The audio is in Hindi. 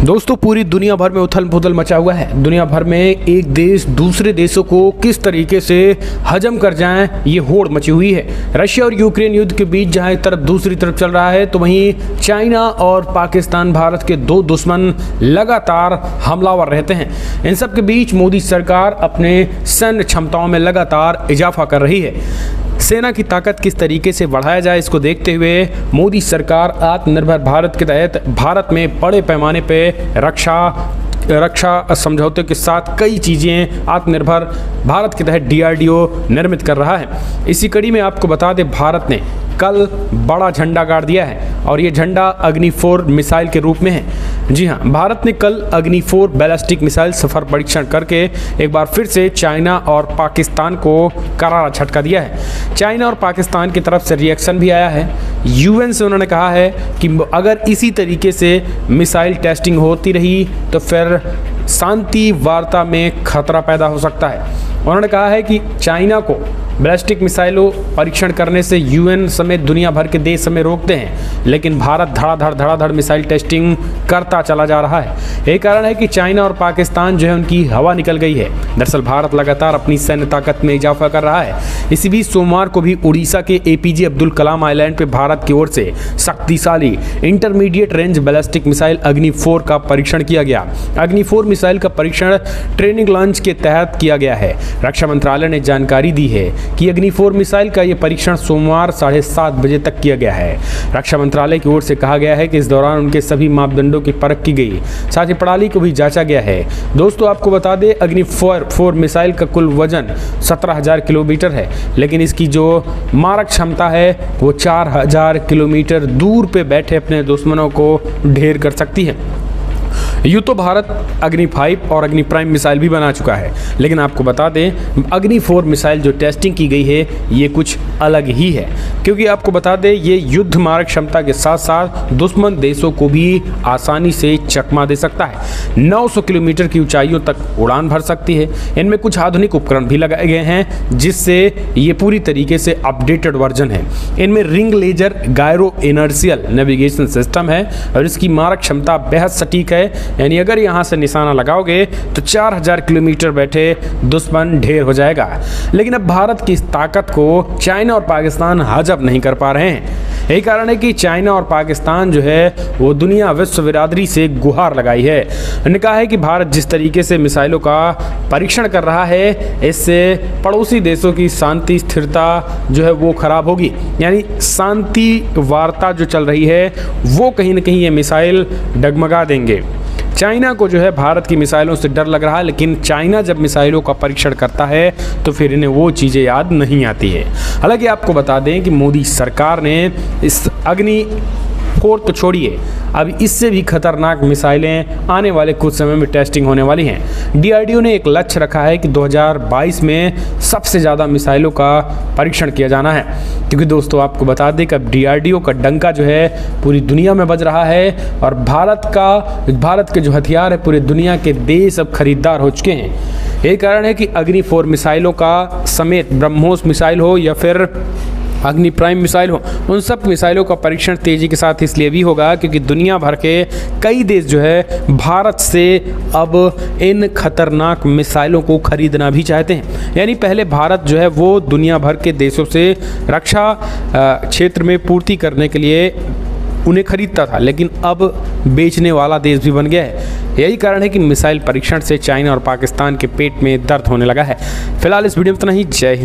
दोस्तों, पूरी दुनिया भर में उथल पुथल मचा हुआ है। दुनिया भर में एक देश दूसरे देशों को किस तरीके से हजम कर जाए, ये होड़ मची हुई है। रशिया और यूक्रेन युद्ध के बीच जहां एक तरफ दूसरी तरफ चल रहा है, तो वहीं चाइना और पाकिस्तान भारत के दो दुश्मन लगातार हमलावर रहते हैं। इन सब के बीच मोदी सरकार अपने सैन्य क्षमताओं में लगातार इजाफा कर रही है। सेना की ताकत किस तरीके से बढ़ाया जाए, इसको देखते हुए मोदी सरकार आत्मनिर्भर भारत के तहत भारत में बड़े पैमाने पे रक्षा समझौते के साथ कई चीज़ें आत्मनिर्भर भारत के तहत DRDO निर्मित कर रहा है। इसी कड़ी में आपको बता दें, भारत ने कल बड़ा झंडा गाड़ दिया है और ये झंडा अग्नि 4 मिसाइल के रूप में है। जी हाँ, भारत ने कल अग्नि 4 बैलिस्टिक मिसाइल सफर परीक्षण करके एक बार फिर से चाइना और पाकिस्तान को करारा झटका दिया है। चाइना और पाकिस्तान की तरफ से रिएक्शन भी आया है। UN से उन्होंने कहा है कि अगर इसी तरीके से मिसाइल टेस्टिंग होती रही तो फिर शांति वार्ता में खतरा पैदा हो सकता है। उन्होंने कहा है कि चाइना को बैलिस्टिक मिसाइलों परीक्षण करने से UN समेत दुनिया भर के देश हमें रोकते हैं, लेकिन भारत धड़ाधड़ मिसाइल टेस्टिंग करता चला जा रहा है। यही कारण है कि चाइना और पाकिस्तान जो है उनकी हवा निकल गई है। दरअसल भारत लगातार अपनी सैन्य ताकत में इजाफा कर रहा है। इसी बीच सोमवार को भी उड़ीसा के APJ अब्दुल कलाम आइलैंड पर भारत की ओर से शक्तिशाली इंटरमीडिएट रेंज बैलिस्टिक मिसाइल अग्नि 4 का परीक्षण किया गया। अग्नि 4 मिसाइल का परीक्षण ट्रेनिंग लॉन्च के तहत किया गया है। रक्षा मंत्रालय ने जानकारी दी है कि अग्नि 4 मिसाइल का यह परीक्षण सोमवार 7:30 बजे तक किया गया है। रक्षा मंत्रालय की ओर से कहा गया है कि इस दौरान उनके सभी मापदंडों की परख की गई, साथ ही प्रणाली को भी जांचा गया है। दोस्तों, आपको बता दें, अग्नि 4 मिसाइल का कुल वजन 17,000 किलोमीटर है, लेकिन इसकी जो मारक क्षमता है वो 4,000 किलोमीटर दूर पे बैठे अपने दुश्मनों को ढेर कर सकती है। यूँ तो भारत अग्नि 5 और अग्नि प्राइम मिसाइल भी बना चुका है, लेकिन आपको बता दें, अग्नि 4 मिसाइल जो टेस्टिंग की गई है ये कुछ अलग ही है, क्योंकि आपको बता दें ये युद्ध मारक क्षमता के साथ साथ दुश्मन देशों को भी आसानी से चकमा दे सकता है। 900 किलोमीटर की ऊंचाइयों तक उड़ान भर सकती है। इनमें कुछ आधुनिक उपकरण भी लगाए गए हैं, जिससे ये पूरी तरीके से अपडेटेड वर्जन है। इनमें ring laser gyro inertial navigation system है और इसकी मारक क्षमता बेहद सटीक है, यानी अगर यहाँ से निशाना लगाओगे तो 4,000 किलोमीटर बैठे दुश्मन ढेर हो जाएगा। लेकिन अब भारत की इस ताकत को चाइना और पाकिस्तान हजम नहीं कर पा रहे हैं। यही कारण है कि चाइना और पाकिस्तान जो है वो दुनिया विश्व बिरादरी से गुहार लगाई है। उन्होंने कहा है कि भारत जिस तरीके से मिसाइलों का परीक्षण कर रहा है, इससे पड़ोसी देशों की शांति स्थिरता जो है वो खराब होगी, यानी शांति वार्ता जो चल रही है वो कहीं ना कहीं ये मिसाइल डगमगा देंगे। चाइना को जो है भारत की मिसाइलों से डर लग रहा है, लेकिन चाइना जब मिसाइलों का परीक्षण करता है तो फिर इन्हें वो चीज़ें याद नहीं आती है। हालांकि आपको बता दें कि मोदी सरकार ने इस अग्नि 4 तो छोड़िए, अब इससे भी खतरनाक मिसाइलें आने वाले कुछ समय में टेस्टिंग होने वाली हैं। DRDO ने एक लक्ष्य रखा है कि 2022 में सबसे ज़्यादा मिसाइलों का परीक्षण किया जाना है, क्योंकि दोस्तों आपको बता दें कि अब DRDO का डंका जो है पूरी दुनिया में बज रहा है और भारत के जो हथियार है पूरी दुनिया के देश अब खरीदार हो चुके हैं। यही कारण है कि अग्नि 4 मिसाइलों का समेत ब्रह्मोस मिसाइल हो या फिर अग्नि प्राइम मिसाइल हो, उन सब मिसाइलों का परीक्षण तेज़ी के साथ इसलिए भी होगा क्योंकि दुनिया भर के कई देश जो है भारत से अब इन खतरनाक मिसाइलों को खरीदना भी चाहते हैं। यानी पहले भारत जो है वो दुनिया भर के देशों से रक्षा क्षेत्र में पूर्ति करने के लिए उन्हें खरीदता था, लेकिन अब बेचने वाला देश भी बन गया है। यही कारण है कि मिसाइल परीक्षण से चाइना और पाकिस्तान के पेट में दर्द होने लगा है। फिलहाल इस वीडियो में इतना ही। जय हिंद।